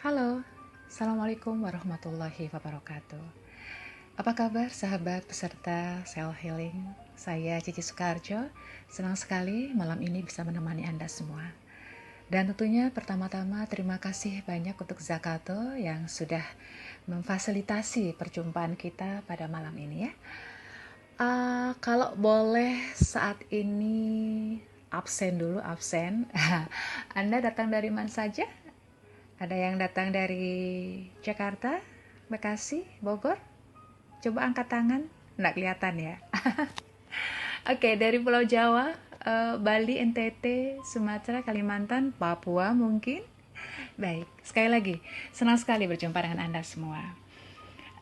Halo, Assalamualaikum warahmatullahi wabarakatuh. Apa kabar sahabat peserta Self Healing? Saya Cici Sukarjo, senang sekali malam ini bisa menemani Anda semua. Dan tentunya pertama-tama terima kasih banyak untuk Zakato yang sudah memfasilitasi perjumpaan kita pada malam ini ya. Kalau boleh saat ini absen dulu, absen. Anda datang dari mana saja? Ada yang datang dari Jakarta, Bekasi, Bogor? Coba angkat tangan. Nggak kelihatan ya. Oke, dari Pulau Jawa, Bali, NTT, Sumatera, Kalimantan, Papua mungkin. Baik, sekali lagi, senang sekali berjumpa dengan Anda semua.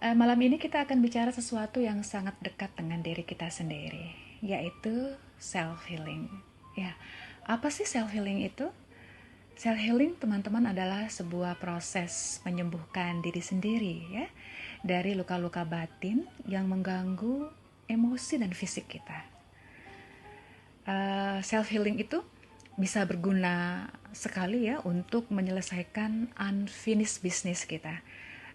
Malam ini kita akan bicara sesuatu yang sangat dekat dengan diri kita sendiri, yaitu self-healing. Ya, apa sih self-healing itu? Self-healing, teman-teman, adalah sebuah proses menyembuhkan diri sendiri ya, dari luka-luka batin yang mengganggu emosi dan fisik kita. Self-healing itu bisa berguna sekali ya untuk menyelesaikan unfinished business kita.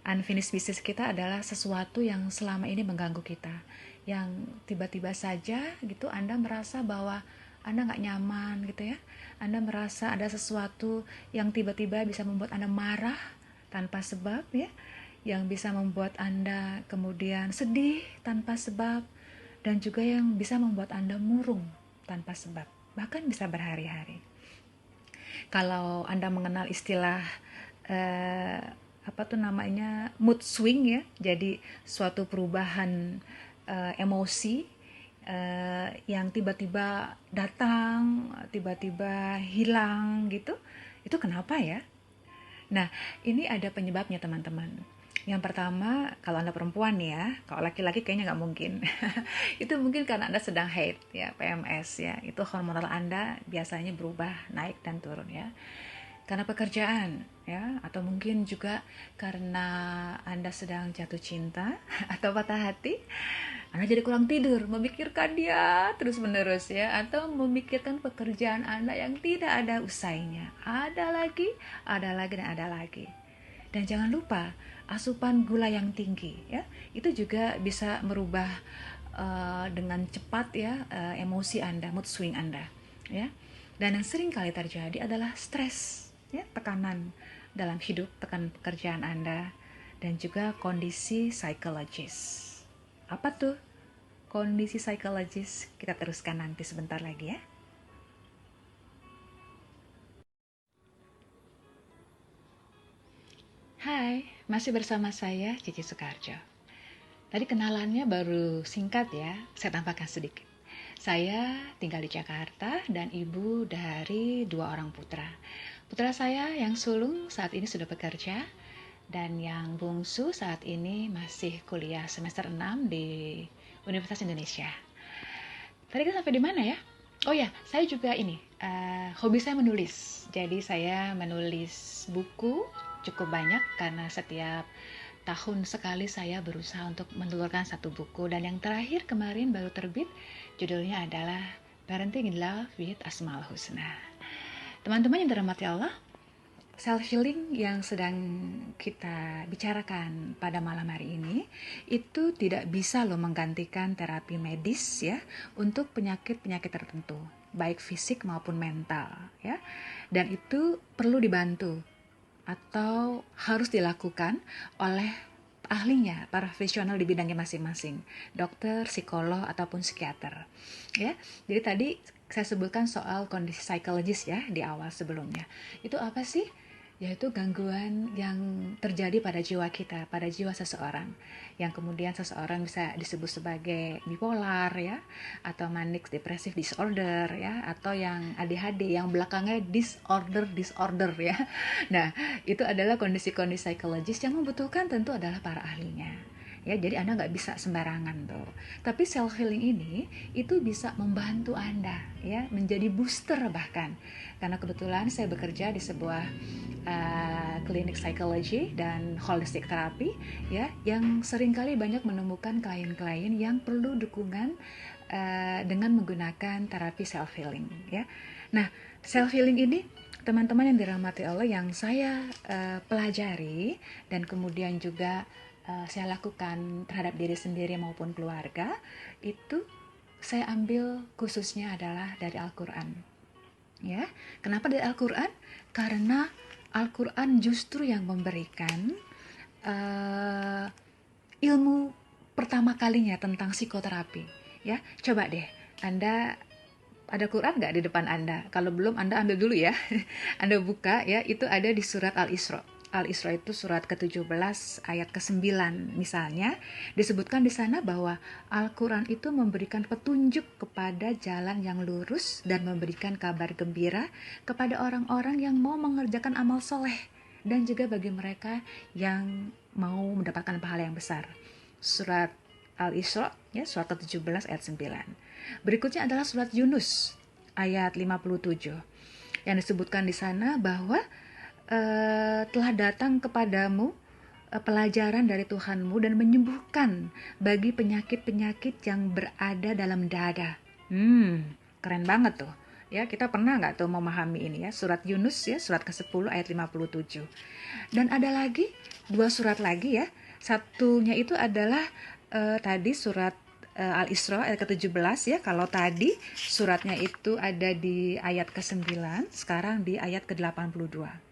Unfinished business kita adalah sesuatu yang selama ini mengganggu kita, yang tiba-tiba saja gitu Anda merasa bahwa Anda nggak nyaman gitu ya. Anda merasa ada sesuatu yang tiba-tiba bisa membuat Anda marah tanpa sebab ya, yang bisa membuat Anda kemudian sedih tanpa sebab, dan juga yang bisa membuat Anda murung tanpa sebab, bahkan bisa berhari-hari. Kalau Anda mengenal istilah apa tuh namanya, mood swing ya, jadi suatu perubahan emosi yang tiba-tiba datang, tiba-tiba hilang gitu, itu kenapa ya? Nah, ini ada penyebabnya teman-teman. Yang pertama, kalau Anda perempuan ya, kalau laki-laki kayaknya nggak mungkin. Itu mungkin karena Anda sedang haid ya, PMS ya. Itu hormonal Anda biasanya berubah, naik dan turun ya. Karena pekerjaan ya, atau mungkin juga karena Anda sedang jatuh cinta atau patah hati. Anda jadi kurang tidur, memikirkan dia terus-menerus ya, atau memikirkan pekerjaan Anda yang tidak ada usainya. Ada lagi dan ada lagi. Dan jangan lupa asupan gula yang tinggi ya, itu juga bisa merubah dengan cepat ya emosi Anda, mood swing Anda ya. Dan yang sering kali terjadi adalah stres ya, tekanan dalam hidup, tekanan pekerjaan Anda, dan juga kondisi psikologis. Apa tuh kondisi psikologis? Kita teruskan nanti sebentar lagi ya. Hai, masih bersama saya Cici Sukarjo. Tadi kenalannya baru singkat ya, saya tambahkan sedikit. Saya tinggal di Jakarta dan ibu dari 2 orang putra. Putra saya yang sulung saat ini sudah bekerja, dan yang bungsu saat ini masih kuliah semester 6 di Universitas Indonesia. Tadi kan sampai di mana ya? Oh ya, saya juga ini, hobi saya menulis. Jadi saya menulis buku cukup banyak karena setiap tahun sekali saya berusaha untuk menelurkan satu buku, dan yang terakhir kemarin baru terbit, judulnya adalah Parenting in Love with Asmaul Husna. Teman-teman yang dirahmati Allah, self-healing yang sedang kita bicarakan pada malam hari ini itu tidak bisa loh menggantikan terapi medis ya untuk penyakit-penyakit tertentu, baik fisik maupun mental ya. Dan itu perlu dibantu atau harus dilakukan oleh ahlinya, para profesional di bidangnya masing-masing, dokter, psikolog ataupun psikiater ya. Jadi tadi saya sebutkan soal kondisi psikologis ya di awal sebelumnya. Itu apa sih? Yaitu gangguan yang terjadi pada jiwa kita, pada jiwa seseorang, yang kemudian seseorang bisa disebut sebagai bipolar ya, atau manic depressive disorder ya, atau yang ADHD yang belakangnya disorder ya. Nah, itu adalah kondisi-kondisi psikologis yang membutuhkan tentu adalah para ahlinya ya. Jadi Anda nggak bisa sembarangan tuh. Tapi self healing ini itu bisa membantu Anda ya, menjadi booster bahkan. Karena kebetulan saya bekerja di sebuah klinik psikologi dan holistic therapy ya, yang seringkali banyak menemukan klien-klien yang perlu dukungan dengan menggunakan terapi self healing ya. Nah, self healing ini teman-teman yang dirahmati Allah yang saya pelajari dan kemudian juga saya lakukan terhadap diri sendiri maupun keluarga, itu saya ambil khususnya adalah dari Al-Quran ya. Kenapa dari Al-Quran? Karena Al-Quran justru yang memberikan ilmu pertama kalinya tentang psikoterapi ya. Coba deh Anda ada Quran nggak di depan Anda? Kalau belum, Anda ambil dulu ya. Anda buka ya, itu ada di surat Al-Isra. Al-Isra itu surat ke-17 ayat ke-9 misalnya, disebutkan di sana bahwa Al-Quran itu memberikan petunjuk kepada jalan yang lurus dan memberikan kabar gembira kepada orang-orang yang mau mengerjakan amal soleh dan juga bagi mereka yang mau mendapatkan pahala yang besar. Surat Al-Isra ya, surat ke-17 ayat 9. Berikutnya adalah surat Yunus ayat 57 yang disebutkan di sana bahwa telah datang kepadamu pelajaran dari Tuhanmu dan menyembuhkan bagi penyakit-penyakit yang berada dalam dada. Keren banget tuh. Ya, kita pernah nggak tuh memahami ini ya, surat Yunus ya, surat ke-10 ayat 57. Dan ada lagi dua surat lagi ya. Satunya itu adalah tadi surat Al-Isra ayat ke-17 ya. Kalau tadi suratnya itu ada di ayat ke-9, sekarang di ayat ke-82.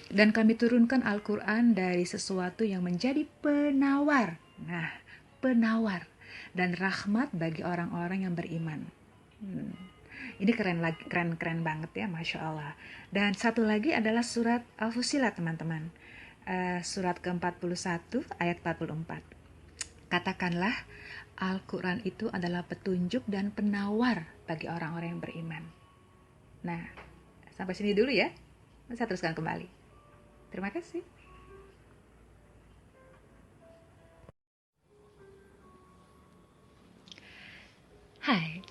Dan kami turunkan Al-Quran dari sesuatu yang menjadi penawar. Nah, penawar dan rahmat bagi orang-orang yang beriman. Ini keren banget ya, Masya Allah. Dan satu lagi adalah surat Al-Fusilat teman-teman. Surat ke-41 ayat 44. Katakanlah, Al-Quran itu adalah petunjuk dan penawar bagi orang-orang yang beriman. Nah, sampai sini dulu ya. Saya teruskan kembali. Terima kasih. Hai,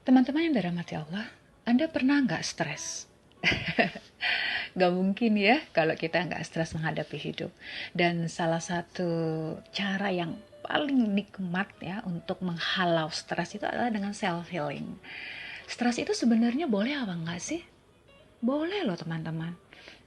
teman-teman yang dirahmati Allah, Anda pernah nggak stres? Gak mungkin ya kalau kita nggak stres menghadapi hidup. Dan salah satu cara yang paling nikmat ya untuk menghalau stres itu adalah dengan self healing. Stres itu sebenarnya boleh apa enggak sih? Boleh loh teman-teman.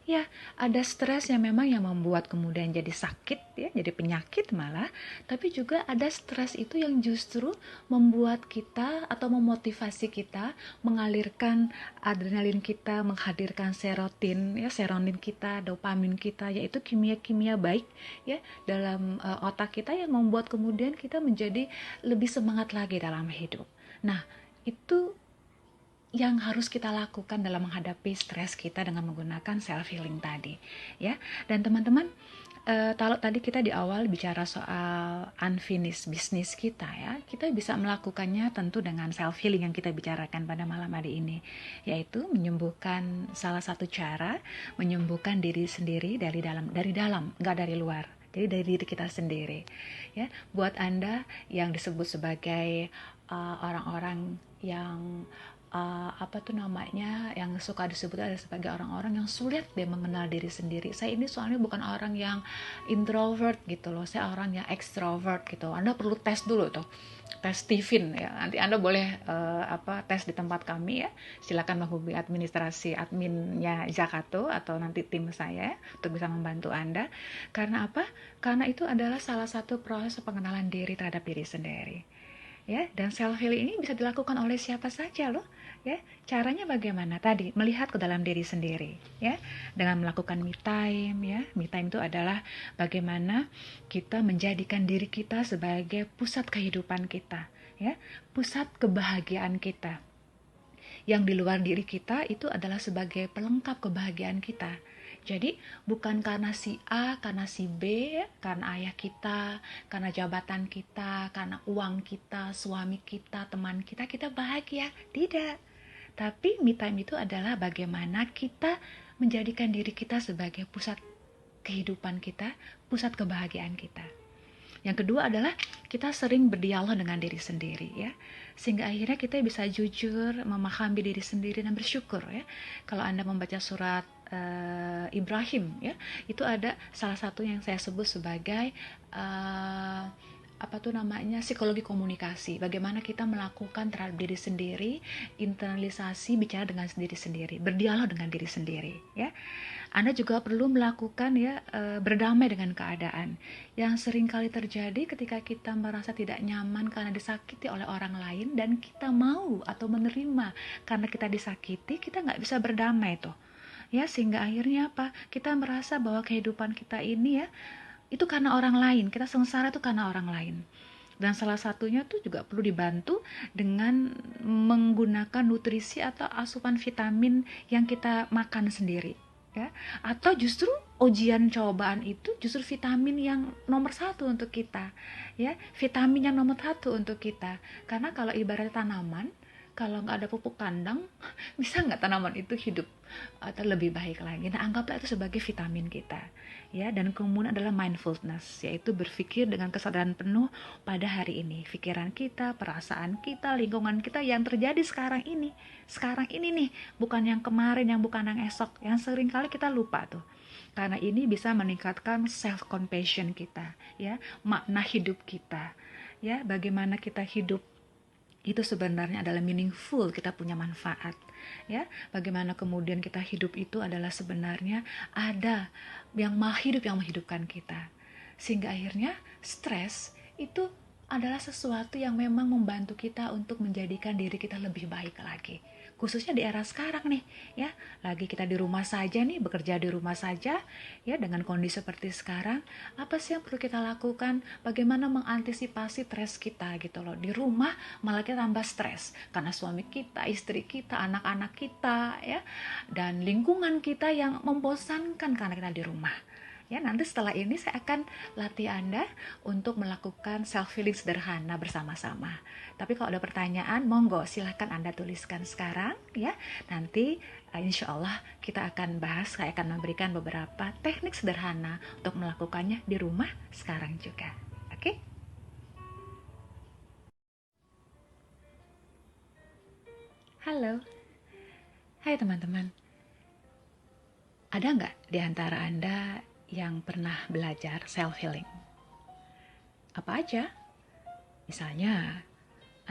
Ya, ada stres yang memang yang membuat kemudian jadi sakit ya, jadi penyakit malah. Tapi juga ada stres itu yang justru membuat kita atau memotivasi kita mengalirkan adrenalin kita, menghadirkan serotonin ya, serotonin kita, dopamin kita, yaitu kimia-kimia baik ya dalam otak kita yang membuat kemudian kita menjadi lebih semangat lagi dalam hidup. Nah, itu yang harus kita lakukan dalam menghadapi stres kita dengan menggunakan self healing tadi ya. Dan teman-teman, kalau tadi kita di awal bicara soal unfinished business kita ya, kita bisa melakukannya tentu dengan self healing yang kita bicarakan pada malam hari ini, yaitu menyembuhkan, salah satu cara menyembuhkan diri sendiri dari dalam, nggak dari luar. Jadi dari diri kita sendiri ya. Buat Anda yang disebut sebagai orang-orang yang apa tuh namanya, yang suka disebut ada sebagai orang-orang yang sulit deh mengenal diri sendiri. Saya ini soalnya bukan orang yang introvert gitu loh, saya orang yang extrovert gitu. Anda perlu tes dulu tuh, tes Stephen ya. Nanti Anda boleh tes di tempat kami ya. Silakan menghubungi administrasi adminnya Zakato atau nanti tim saya untuk bisa membantu Anda. Karena apa? Karena itu adalah salah satu proses pengenalan diri terhadap diri sendiri. Ya, dan self healing ini bisa dilakukan oleh siapa saja loh ya. Caranya bagaimana? Tadi melihat ke dalam diri sendiri ya, dengan melakukan me time ya. Me time itu adalah bagaimana kita menjadikan diri kita sebagai pusat kehidupan kita ya, pusat kebahagiaan kita. Yang di luar diri kita itu adalah sebagai pelengkap kebahagiaan kita. Jadi bukan karena si A, karena si B, karena ayah kita, karena jabatan kita, karena uang kita, suami kita, teman kita, kita bahagia. Tidak. Tapi me time itu adalah bagaimana kita menjadikan diri kita sebagai pusat kehidupan kita, pusat kebahagiaan kita. Yang kedua adalah kita sering berdialog dengan diri sendiri ya, sehingga akhirnya kita bisa jujur memahami diri sendiri dan bersyukur ya. Kalau Anda membaca surat Ibrahim ya, itu ada salah satu yang saya sebut sebagai psikologi komunikasi, bagaimana kita melakukan terhadap diri sendiri, internalisasi, bicara dengan diri sendiri, berdialog dengan diri sendiri, ya. Anda juga perlu melakukan berdamai dengan keadaan yang sering kali terjadi ketika kita merasa tidak nyaman karena disakiti oleh orang lain, dan kita mau atau menerima karena kita disakiti, kita nggak bisa berdamai tuh, ya, sehingga akhirnya apa? Kita merasa bahwa kehidupan kita ini itu karena orang lain, kita sengsara itu karena orang lain. Dan salah satunya tuh juga perlu dibantu dengan menggunakan nutrisi atau asupan vitamin yang kita makan sendiri, ya. Atau justru ujian cobaan itu justru vitamin yang nomor satu untuk kita, ya, vitamin yang nomor satu untuk kita. Karena kalau ibarat tanaman, kalau nggak ada pupuk kandang, bisa nggak tanaman itu hidup atau lebih baik lagi? Nah, anggaplah itu sebagai vitamin kita, ya. Dan kemudian adalah mindfulness, yaitu berpikir dengan kesadaran penuh pada hari ini, pikiran kita, perasaan kita, lingkungan kita yang terjadi sekarang ini nih, bukan yang kemarin, yang bukan yang esok, yang sering kali kita lupa tuh. Karena ini bisa meningkatkan self compassion kita, ya, makna hidup kita, ya, bagaimana kita hidup itu sebenarnya adalah meaningful, kita punya manfaat, ya. Bagaimana kemudian kita hidup itu adalah sebenarnya ada yang hidup yang menghidupkan kita, sehingga akhirnya stres itu adalah sesuatu yang memang membantu kita untuk menjadikan diri kita lebih baik lagi, khususnya di era sekarang nih, ya. Lagi kita di rumah saja nih, bekerja di rumah saja, ya, dengan kondisi seperti sekarang, apa sih yang perlu kita lakukan? Bagaimana mengantisipasi stres kita gitu loh. Di rumah malah kita tambah stres karena suami kita, istri kita, anak-anak kita, ya, dan lingkungan kita yang membosankan karena kita di rumah. Ya, nanti setelah ini saya akan latih Anda untuk melakukan self healing sederhana bersama-sama. Tapi kalau ada pertanyaan, monggo silahkan Anda tuliskan sekarang, ya. Nanti insya Allah kita akan bahas, saya akan memberikan beberapa teknik sederhana untuk melakukannya di rumah sekarang juga. Oke? Halo. Hai teman-teman. Ada nggak di antara Anda yang pernah belajar self-healing? Apa aja? Misalnya,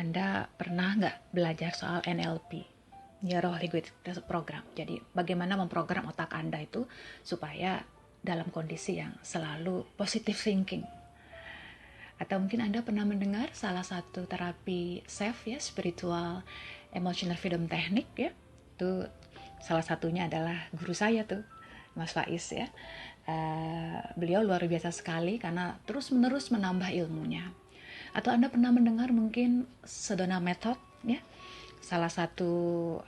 Anda pernah nggak belajar soal NLP, Neuro Linguistic Program? Jadi, bagaimana memprogram otak Anda itu supaya dalam kondisi yang selalu positive thinking. Atau mungkin Anda pernah mendengar salah satu terapi SEF, ya, Spiritual Emotional Freedom Technique, ya. Itu salah satunya adalah guru saya tuh, Mas Faiz, ya. Beliau luar biasa sekali karena terus-menerus menambah ilmunya. Atau Anda pernah mendengar mungkin Sedona Method, ya, salah satu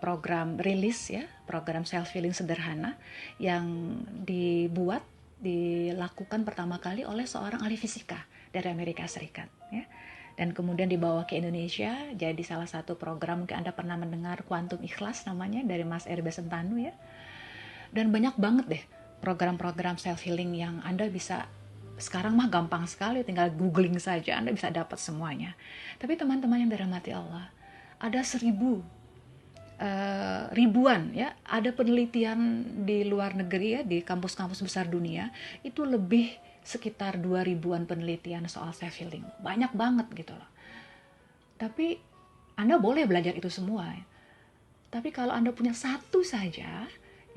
program rilis, ya, program self healing sederhana yang dilakukan pertama kali oleh seorang ahli fisika dari Amerika Serikat, ya. Dan kemudian dibawa ke Indonesia jadi salah satu program. Mungkin Anda pernah mendengar Quantum Ikhlas namanya, dari Mas R.B. Sentanu, ya. Dan banyak banget deh program-program self healing yang Anda bisa, sekarang mah gampang sekali, tinggal googling saja Anda bisa dapat semuanya. Tapi teman-teman yang dirahmati Allah, ada ribuan, ya, ada penelitian di luar negeri, ya, di kampus-kampus besar dunia itu lebih sekitar 2.000-an penelitian soal self healing, banyak banget gitu loh. Tapi Anda boleh belajar itu semua, ya. Tapi kalau Anda punya satu saja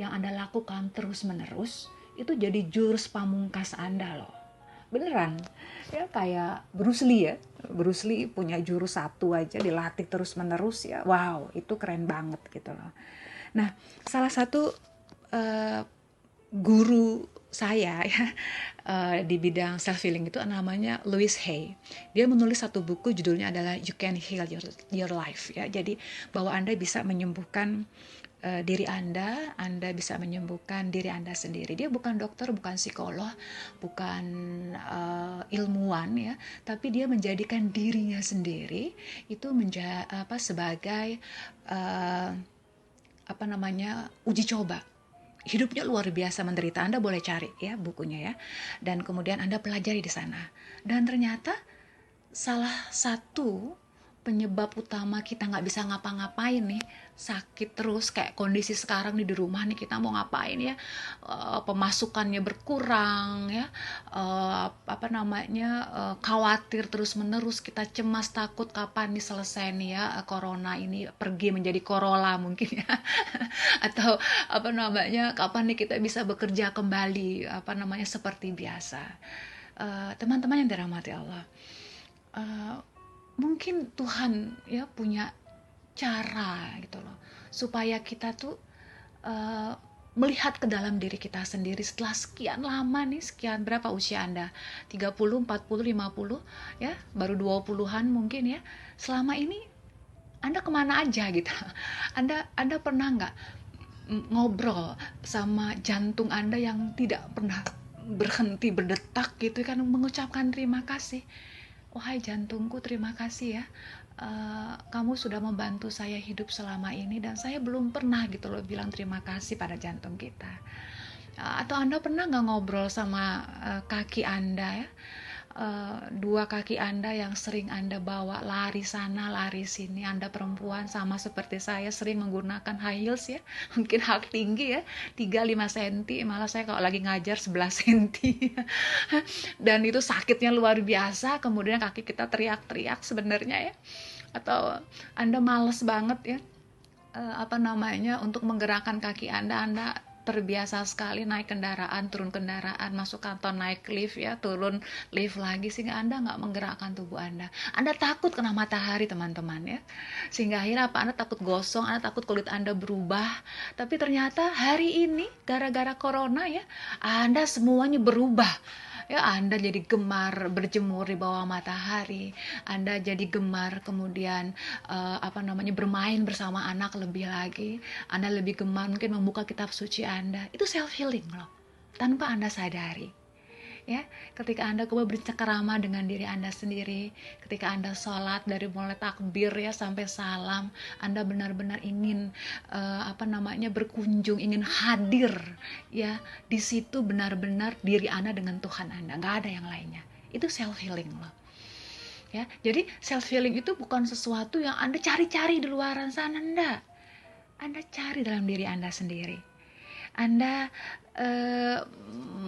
yang Anda lakukan terus-menerus, itu jadi jurus pamungkas Anda loh. Beneran. Ya, kayak Bruce Lee, ya. Bruce Lee punya jurus satu aja dilatih terus-menerus, ya. Wow, itu keren banget gitu loh. Nah, salah satu guru saya, ya, di bidang self healing itu namanya Louise Hay. Dia menulis satu buku, judulnya adalah You Can Heal Your Life, ya. Jadi bahwa Anda bisa menyembuhkan diri Anda bisa menyembuhkan diri Anda sendiri. Dia bukan dokter, bukan psikolog, bukan ilmuwan, ya, tapi dia menjadikan dirinya sendiri itu sebagai uji coba. Hidupnya luar biasa menderita. Anda boleh cari, ya, bukunya, ya. Dan kemudian Anda pelajari di sana. Dan ternyata salah satu penyebab utama kita nggak bisa ngapa-ngapain nih, sakit terus kayak kondisi sekarang nih di rumah nih, kita mau ngapain ya, pemasukannya berkurang ya, khawatir terus menerus, kita cemas takut kapan nih selesai nih ya, corona ini pergi menjadi Corolla mungkin ya. Atau kapan nih kita bisa bekerja kembali seperti biasa. Teman-teman yang dirahmati Allah, uh, mungkin Tuhan ya punya cara gitu loh, supaya kita tuh uh, melihat ke dalam diri kita sendiri setelah sekian lama nih, sekian berapa usia Anda? 30, 40, 50 ya, baru 20-an mungkin ya. Selama ini Anda kemana aja gitu? Anda pernah nggak ngobrol sama jantung Anda yang tidak pernah berhenti berdetak gitu kan, mengucapkan terima kasih. Wahai jantungku, terima kasih ya. Kamu sudah membantu saya hidup selama ini dan saya belum pernah gitu loh bilang terima kasih pada jantung kita. Atau Anda pernah nggak ngobrol sama kaki Anda ya? Dua kaki Anda yang sering Anda bawa lari sana lari sini. Anda perempuan sama seperti saya sering menggunakan high heels ya, mungkin hak tinggi ya, 3-5 cm, malah saya kalau lagi ngajar 11 cm. Dan itu sakitnya luar biasa, kemudian kaki kita teriak-teriak sebenarnya ya. Atau Anda males banget ya, untuk menggerakkan kaki Anda terbiasa sekali naik kendaraan, turun kendaraan, masuk kantor, naik lift ya, turun lift lagi, sehingga Anda nggak menggerakkan tubuh Anda. Anda takut kena matahari teman-teman ya, sehingga akhirnya Anda takut gosong, Anda takut kulit Anda berubah. Tapi ternyata hari ini gara-gara corona ya, Anda semuanya berubah ya. Anda jadi gemar berjemur di bawah matahari, Anda jadi gemar kemudian bermain bersama anak lebih lagi, Anda lebih gemar mungkin membuka kitab suci Anda. Itu self healing loh, tanpa Anda sadari ya. Ketika Anda coba bercengkerama dengan diri Anda sendiri, ketika Anda sholat dari mulai takbir ya sampai salam, Anda benar-benar ingin berkunjung, ingin hadir ya di situ, benar-benar diri Anda dengan Tuhan Anda, nggak ada yang lainnya. Itu self healing loh ya. Jadi self healing itu bukan sesuatu yang Anda cari-cari di luaran sana, enggak. Anda cari dalam diri Anda sendiri. Anda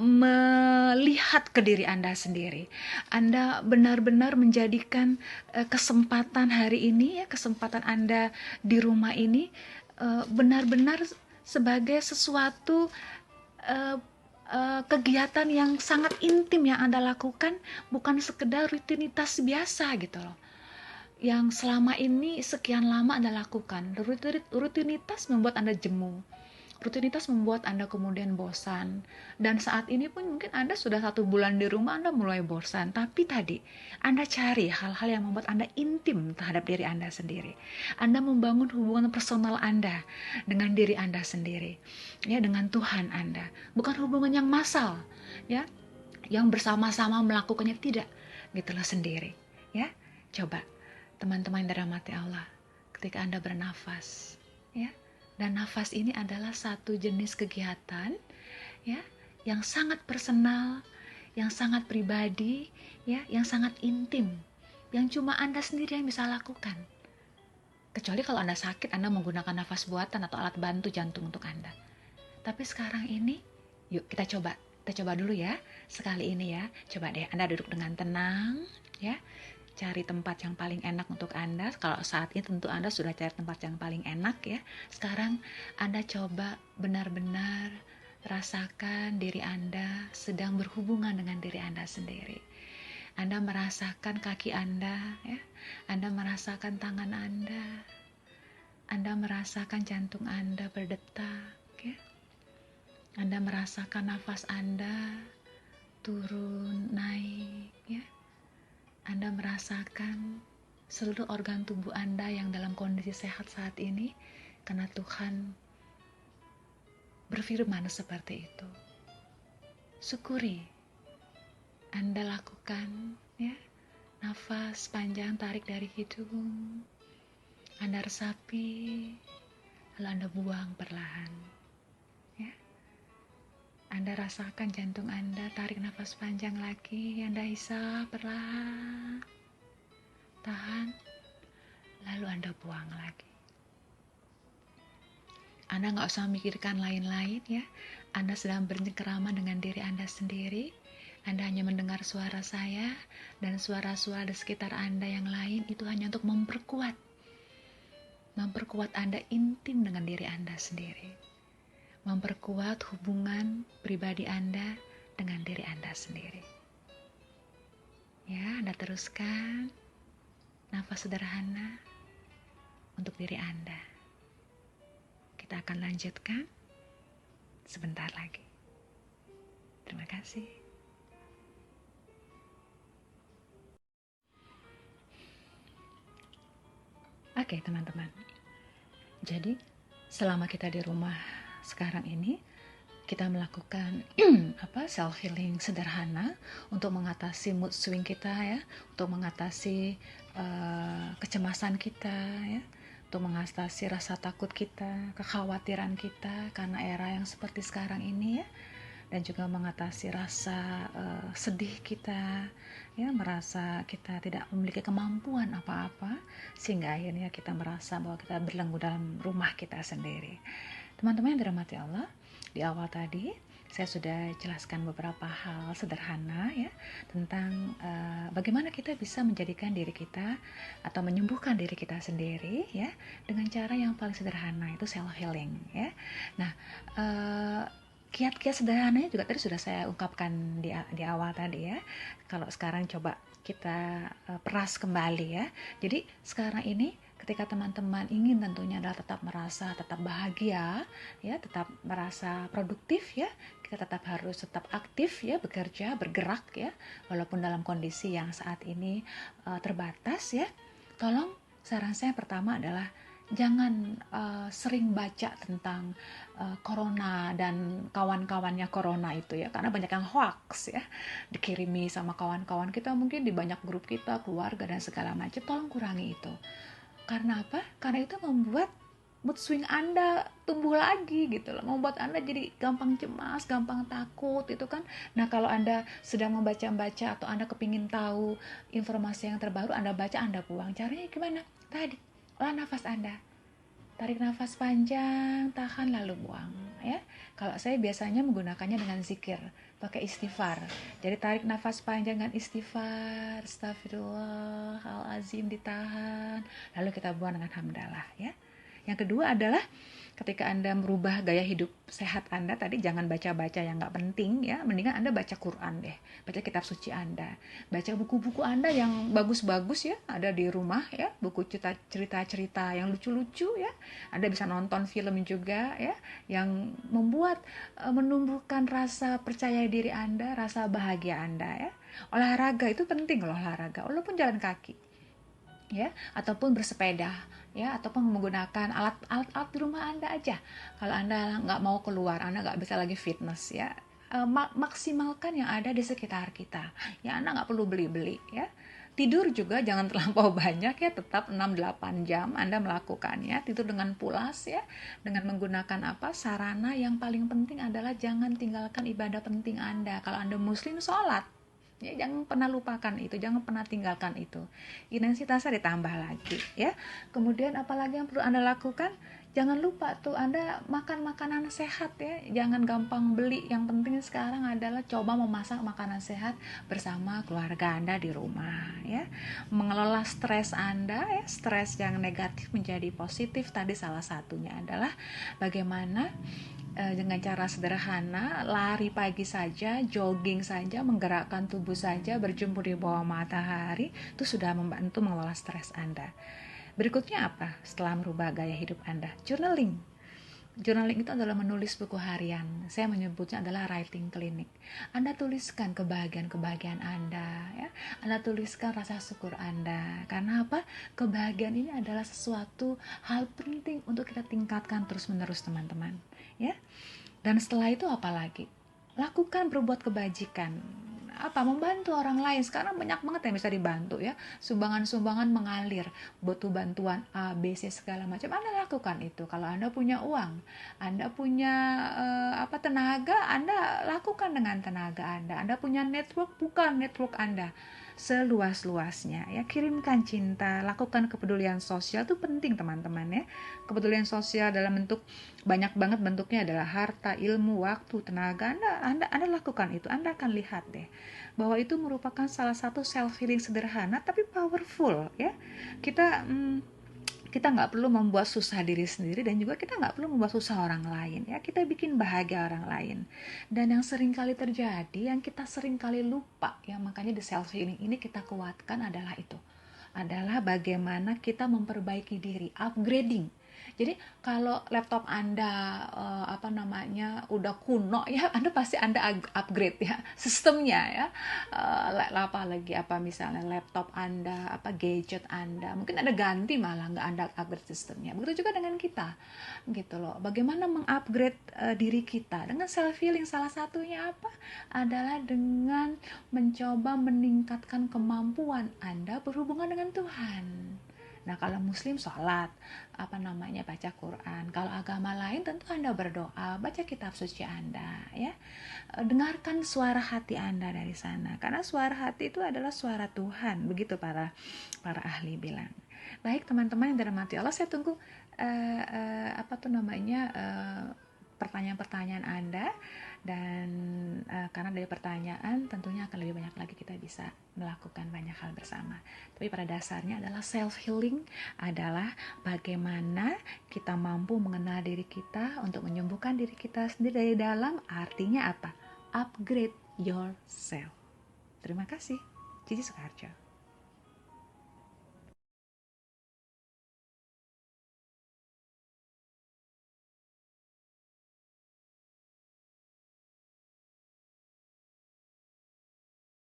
melihat ke diri Anda sendiri. Anda benar-benar menjadikan kesempatan hari ini ya, kesempatan Anda di rumah ini benar-benar sebagai sesuatu kegiatan yang sangat intim yang Anda lakukan, bukan sekedar rutinitas biasa gitu loh, yang selama ini sekian lama Anda lakukan. Rutinitas membuat Anda jemu, rutinitas membuat Anda kemudian bosan. Dan saat ini pun mungkin Anda sudah 1 bulan di rumah, Anda mulai bosan. Tapi tadi Anda cari hal-hal yang membuat Anda intim terhadap diri Anda sendiri. Anda membangun hubungan personal Anda dengan diri Anda sendiri, ya, dengan Tuhan Anda. Bukan hubungan yang massal, ya, yang bersama-sama melakukannya, tidak, gitulah sendiri, ya. Coba teman-teman yang dirahmati Allah, ketika Anda bernafas, ya, dan nafas ini adalah satu jenis kegiatan ya, yang sangat personal, yang sangat pribadi ya, yang sangat intim, yang cuma Anda sendiri yang bisa lakukan. Kecuali kalau Anda sakit, Anda menggunakan nafas buatan atau alat bantu jantung untuk Anda. Tapi sekarang ini, yuk kita coba dulu ya, sekali ini ya. Coba deh Anda duduk dengan tenang ya. Cari tempat yang paling enak untuk Anda. Kalau saat ini tentu Anda sudah cari tempat yang paling enak ya. Sekarang Anda coba benar-benar rasakan diri Anda sedang berhubungan dengan diri Anda sendiri. Anda merasakan kaki Anda ya. Anda merasakan tangan Anda. Anda merasakan jantung Anda berdetak ya. Anda merasakan nafas Anda turun naik ya. Anda merasakan seluruh organ tubuh Anda yang dalam kondisi sehat saat ini, karena Tuhan berfirman seperti itu. Syukuri. Anda lakukan ya, nafas panjang, tarik dari hidung, Anda resapi, lalu Anda buang perlahan ya. Anda rasakan jantung Anda, tarik nafas panjang lagi, Anda hisap perlahan, tahan, lalu Anda buang lagi. Anda nggak usah memikirkan lain-lain ya. Anda sedang bercengkerama dengan diri Anda sendiri. Anda hanya mendengar suara saya dan suara-suara di sekitar Anda yang lain itu hanya untuk memperkuat Anda intim dengan diri Anda sendiri. Memperkuat hubungan pribadi Anda dengan diri Anda sendiri. Ya, Anda teruskan nafas sederhana untuk diri Anda. Kita akan lanjutkan sebentar lagi. Terima kasih. Oke, teman-teman. Jadi, selama kita di rumah sekarang ini, kita melakukan self healing sederhana untuk mengatasi mood swing kita ya, untuk mengatasi kecemasan kita ya, untuk mengatasi rasa takut kita, kekhawatiran kita karena era yang seperti sekarang ini ya, dan juga mengatasi rasa sedih kita ya, merasa kita tidak memiliki kemampuan apa-apa sehingga akhirnya kita merasa bahwa kita berlenggu dalam rumah kita sendiri. Teman-teman yang dirahmati Allah, di awal tadi saya sudah jelaskan beberapa hal sederhana ya tentang bagaimana kita bisa menjadikan diri kita atau menyembuhkan diri kita sendiri ya dengan cara yang paling sederhana, itu self healing ya. Nah, kiat-kiat sederhananya juga tadi sudah saya ungkapkan di awal tadi ya. Kalau sekarang coba kita peras kembali ya. Jadi sekarang ini ketika teman-teman ingin tentunya adalah tetap bahagia ya, tetap merasa produktif ya, kita harus tetap aktif ya, bekerja, bergerak ya, walaupun dalam kondisi yang saat ini terbatas ya. Tolong saran saya pertama adalah jangan sering baca tentang corona dan kawan-kawannya corona itu ya, karena banyak yang hoax ya, dikirimi sama kawan-kawan kita mungkin di banyak grup kita, keluarga dan segala macam. Tolong kurangi itu. Karena apa? Karena itu membuat mood swing Anda tumbuh lagi gitu loh, membuat Anda jadi gampang cemas, gampang takut itu kan. Nah, kalau Anda sedang membaca-baca atau Anda kepingin tahu informasi yang terbaru, Anda baca, Anda buang. Caranya gimana? Tadi, olah nafas Anda. Tarik nafas panjang, tahan lalu buang ya. Kalau saya biasanya menggunakannya dengan zikir, pakai istighfar. Jadi tarik nafas panjang dengan istighfar, astagfirullahalazim, ditahan, lalu kita buang dengan hamdalah ya. Yang kedua adalah ketika Anda merubah gaya hidup sehat Anda, tadi jangan baca-baca yang nggak penting ya, mendingan Anda baca Quran deh, baca kitab suci Anda, baca buku-buku Anda yang bagus-bagus ya, ada di rumah ya, buku cerita-cerita yang lucu-lucu ya, Anda bisa nonton film juga ya, yang membuat menumbuhkan rasa percaya diri Anda, rasa bahagia Anda ya. Olahraga itu penting loh, olahraga, walaupun jalan kaki ya, ataupun bersepeda ya, ataupun menggunakan alat-alat di rumah Anda aja. Kalau Anda nggak mau keluar, Anda nggak bisa lagi fitness ya, maksimalkan yang ada di sekitar kita ya. Anda nggak perlu beli-beli ya. Tidur juga jangan terlampau banyak ya, tetap 6-8 jam Anda melakukannya. Tidur dengan pulas ya, dengan menggunakan sarana yang paling penting adalah jangan tinggalkan ibadah penting Anda. Kalau Anda muslim, sholat ya, jangan pernah lupakan itu, jangan pernah tinggalkan itu. Intensitasnya ditambah lagi ya. Kemudian apalagi yang perlu Anda lakukan, jangan lupa tuh Anda makan makanan sehat ya, jangan gampang beli. Yang penting sekarang adalah coba memasak makanan sehat bersama keluarga Anda di rumah ya. Mengelola stres Anda ya, stres yang negatif menjadi positif tadi salah satunya adalah bagaimana dengan cara sederhana, lari pagi saja, jogging saja, menggerakkan tubuh saja, berjemur di bawah matahari, itu sudah membantu mengelola stres Anda. Berikutnya apa? Setelah merubah gaya hidup Anda, journaling. Journaling itu adalah menulis buku harian. Saya menyebutnya adalah writing clinic. Anda tuliskan kebahagiaan Anda, ya. Anda tuliskan rasa syukur Anda. Karena apa? Kebahagiaan ini adalah sesuatu hal penting untuk kita tingkatkan terus-menerus, teman-teman. Ya. Dan setelah itu apa lagi? Lakukan berbuat kebajikan. Membantu orang lain. Sekarang banyak banget yang bisa dibantu ya, sumbangan-sumbangan mengalir, butuh bantuan A, B, C segala macam, Anda lakukan itu. Kalau Anda punya uang, Anda punya tenaga, Anda lakukan dengan tenaga Anda punya network, bukan network Anda seluas-luasnya ya. Kirimkan cinta, lakukan kepedulian sosial, itu penting teman-teman ya. Kepedulian sosial dalam bentuk banyak banget bentuknya, adalah harta, ilmu, waktu, tenaga. Anda lakukan itu, Anda akan lihat deh bahwa itu merupakan salah satu self healing sederhana tapi powerful ya. Kita nggak perlu membuat susah diri sendiri, dan juga kita nggak perlu membuat susah orang lain ya. Kita bikin bahagia orang lain. Dan yang sering kali terjadi, yang kita sering kali lupa ya, makanya di self healing ini kita kuatkan adalah itu, adalah bagaimana kita memperbaiki diri, upgrading. Jadi kalau laptop Anda udah kuno ya, Anda pasti upgrade ya sistemnya ya. Misalnya laptop Anda, gadget Anda, mungkin Anda ganti, malah nggak Anda upgrade sistemnya. Begitu juga dengan kita gitu loh. Bagaimana mengupgrade diri kita dengan self healing? Salah satunya apa? Adalah dengan mencoba meningkatkan kemampuan Anda berhubungan dengan Tuhan. Nah, kalau muslim sholat, baca Quran. Kalau agama lain tentu Anda berdoa, baca kitab suci Anda ya. Dengarkan suara hati Anda dari sana, karena suara hati itu adalah suara Tuhan, begitu para ahli bilang. Baik teman-teman yang dirahmati Allah, saya tunggu pertanyaan-pertanyaan Anda, dan karena dari pertanyaan tentunya akan lebih banyak lagi kita bisa melakukan banyak hal bersama. Tapi pada dasarnya adalah self healing adalah bagaimana kita mampu mengenal diri kita untuk menyembuhkan diri kita sendiri dari dalam. Artinya apa? Upgrade yourself. Terima kasih. Cici Sukarjo.